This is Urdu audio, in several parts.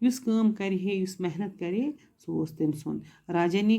یُس کٲم کَرِ ہے یُس محنت کَرِ ہے سُہ اوس تٔمۍ سُنٛد راجا نے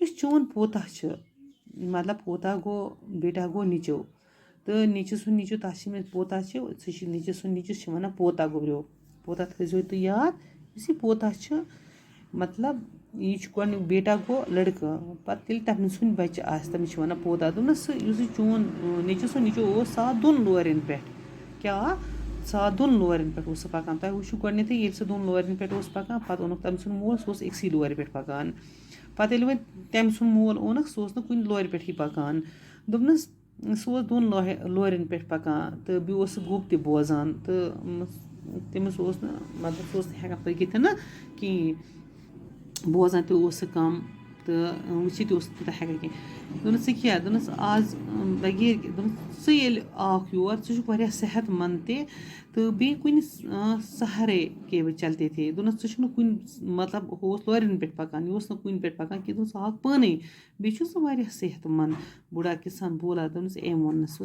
یُس چون پوتا چھُ مطلب پوتا گوٚو بیٹا گوٚو نیٚچو تہٕ نیٚچوِ سُنٛد نیٚچوٗ تَتھ چھِ مےٚ پوتا چھِ سُہ چھِ نیٚچوِ سُنٛد نیٚچوِس چھِ وَنان پوتا گوٚبریو پوتا تھٲیزیو تُہۍ یاد یُس یہِ پوتا چھُ مطلب یہِ چھُ گۄڈنیُک بیٹا گوٚو لٔڑکہٕ پَتہٕ ییٚلہِ تٔمۍ سُنٛد بَچہِ آسہِ تٔمِس چھِ وَنان پوتا دوٚپنَس سُہ یُس یہِ چون نیٚچوِ سُنٛد نیٚچوٗ اوس سُہ آو 2 لورٮ۪ن پٮ۪ٹھ کیٛاہ سُہ آو 2 لورٮ۪ن پٮ۪ٹھ اوس سُہ پَکان تۄہہِ وٕچھِو گۄڈنٮ۪تھٕے ییٚلہِ سُہ 2 لورٮ۪ن پٮ۪ٹھ اوس پَکان پَتہٕ اوٚنُکھ تٔمۍ سُنٛد مول سُہ اوس أکسٕے لورِ پٮ۪ٹھ پَکان پَتہٕ ییٚلہِ وۄنۍ تٔمۍ سُنٛد مول اوٚنُکھ سُہ اوس نہٕ کُنہِ لورِ پٮ۪ٹھٕے پَکان دوٚپنَس سُہ اوس 2 لورٮ۪ن پٮ۪ٹھ پَکان تہٕ بیٚیہِ اوس سُہ گوٚب تہِ بوزان تہٕ تٔمِس اوس نہٕ مطلب سُہ اوس نہٕ ہٮ۪کان پٔکِتھ نہٕ کِہیٖنۍ بوزان تہِ اوس سُہ کَم تہٕ وٕچھِتھ تہِ اوس تیوٗتاہ ہٮ۪کان کینٛہہ دوٚپنَس ژٕ کیٛاہ دوٚپنَس آز بغیر دوٚپنَس ژٕ ییٚلہِ آوکھ یور ژٕ چھُکھ واریاہ صحت منٛد تہِ تہٕ بیٚیہِ کُنہِ سہارے کے چلتے تھے دوٚپنَس ژٕ چھُکھ نہٕ کُنہِ مطلب ہُہ اوس لورٮ۪ن پٮ۪ٹھ پَکان یہِ اوس نہٕ کُنہِ پٮ۪ٹھ پَکان کینٛہہ دوٚپنَس ژٕ آوکھ پانَے بیٚیہِ چھُ سُہ واریاہ صحت منٛد بوٗڑھا کِسان بولا دوٚپنَس أمۍ ووٚننَس وہ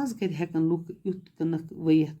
آز کَتہِ ہٮ۪کَن لُکھ یُتھ کٕنٕک ؤیِتھ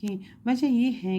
کینٛہہ وجہ یہ ہے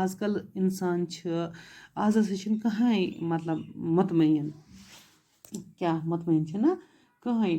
آز کل اِنسان چھِ آز ہسا چھِنہٕ کٕہۭنۍ مطلب مطمعین کیٛاہ مطمعین چھِنہٕ کٕہۭنۍ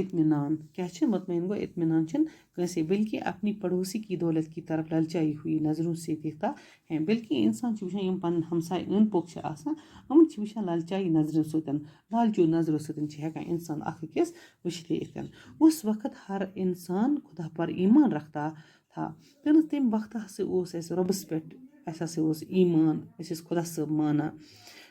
اطمینان کیٛاہ چھِ مطمعین گوٚو اطمینان چھِنہٕ کٲنٛسے بلکہِ اپنی پڑوسی کی دولت کی طرف للچائی ہوئی نظروں سے دیکھتا ہے بلکہِ اِنسان چھُ وٕچھان یِم پَنُن ہمساے أنٛدۍ پوٚک چھِ آسان یِمن چھِ وٕچھان للچائی نظرو سۭتۍ لالچوٗ نظرو سۭتۍ چھِ ہٮ۪کان اِنسان اکھ أکِس وٕچھتھٕے یِتھ کٔنۍ اُس وقت ہر اِنسان خدا پر ایٖمان رکھتا تھا دوٚپنَس تَمہِ وقتہٕ ہسا اوس اَسہِ رۄبَس پٮ۪ٹھ اَسہِ ہسا اوس ایٖمان أسۍ ٲسۍ خۄدا صٲب مانان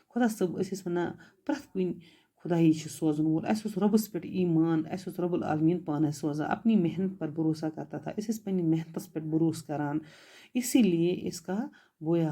خۄدا صٲب أسۍ ٲسۍ وَنان پرٛٮ۪تھ کُنہِ خۄدایی چھِ سوزَن وول اَسہِ اوس رۄبَس پٮ۪ٹھ ایٖمان اَسہِ اوس رۄب العالمیٖن پانَے سوزان اپنی محنت پر بروسا کرتا تھا أسۍ ٲسۍ پنٛنہِ محنتَس پٮ۪ٹھ بروسہٕ کران اسی لیے اِسکا بویا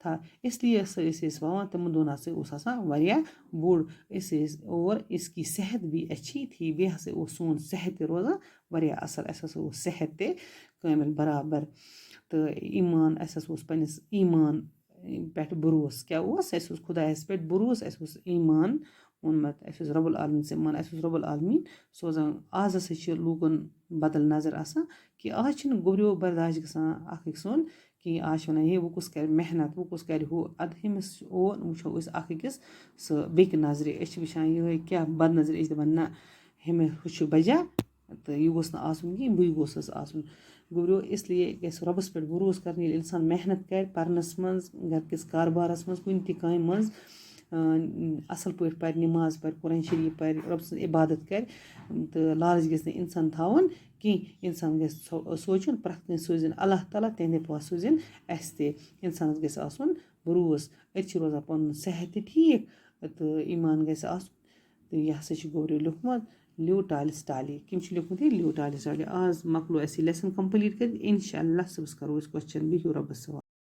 تھا اسلیے ہسا ٲسۍ وَوان تِمن دۄہن ہسا اوس آسان واریاہ بوٚڑ أسۍ ٲسۍ اور اِسکی صحت بھی اچھی تھی بیٚیہِ ہسا اوس سون صحت تہِ روزان واریاہ اَصٕل اَسہِ ہسا اوس صحت تہِ کٲمِل برابر تہٕ ایٖمان اَسہِ ہسا اوس پنٛنِس ایٖمان پٮ۪ٹھ بروسہٕ کیٛاہ اوس اَسہِ اوس خۄدایَس پٮ۪ٹھ بروسہٕ اَسہِ اوس ایٖمان اوٚنمُت اَسہِ اوس رۄب العالمیٖن سے مان اَسہِ اوس رۄب العالمیٖن سوزان آز ہسا چھِ لوٗکَن بدل نظر آسان کہِ آز چھِنہٕ گۄبریو برداش گژھان اکھ أکۍ سُنٛد کِہیٖنۍ آز چھِ وَنان ہے وۄنۍ کُس کَرِ محنت وۄنۍ کُس کَرِ ہُہ اَدٕ ہُمِس اوٚن وٕچھو أسۍ اکھ أکِس سُہ بیٚکہِ نظرِ أسۍ چھِ وٕچھان یِہوٚے کیٛاہ بد نظرِ أسۍ دَپان نہ ہُمہِ ہُہ چھُ بجا تہٕ یہِ گوٚژھ نہٕ آسُن کِہیٖنۍ بٕے گوٚژھُس آسُن گۄبریو اِسلیے گژھِ رۄبَس پٮ۪ٹھ بروسہٕ کَرُن ییٚلہِ اِنسان محنت کَرِ پَرنَس منٛز گَرِکِس کاربارَس منٛز کُنہِ تہِ کامہِ منٛز اَصٕل پٲٹھۍ پَرِ نٮ۪ماز پَرِ قرآن شریٖف پَرِ رۄبہٕ سٕنٛز عبادت کَرِ تہٕ لالٕچ گژھِ نہٕ اِنسان تھاوُن کینٛہہ اِنسان گژھِ سونٛچُن پرٛٮ۪تھ کٲنٛسہِ سوٗزِن اللہ تعالیٰ تِہنٛدِ پاسہٕ سوٗزِن اَسہِ تہِ اِنسانَس گژھِ آسُن بروسہٕ أتۍ چھِ روزان پَنُن صحت تہِ ٹھیٖک تہٕ ایٖمان گژھِ آسُن تہٕ یہِ ہسا چھُ گۄبریو لیوٗکھمُت لیو ٹالِس ٹالی کٔمۍ چھُ لیوٗکھمُت یہِ لیو ٹالِس ٹالی آز مۄکلو اَسہِ یہِ لیسن کَمپٕلیٖٹ کٔرِتھ اِنشاء اللہ صُبحس کَرو أسۍ کوسچن بِہِو رۄبَس حوالہٕ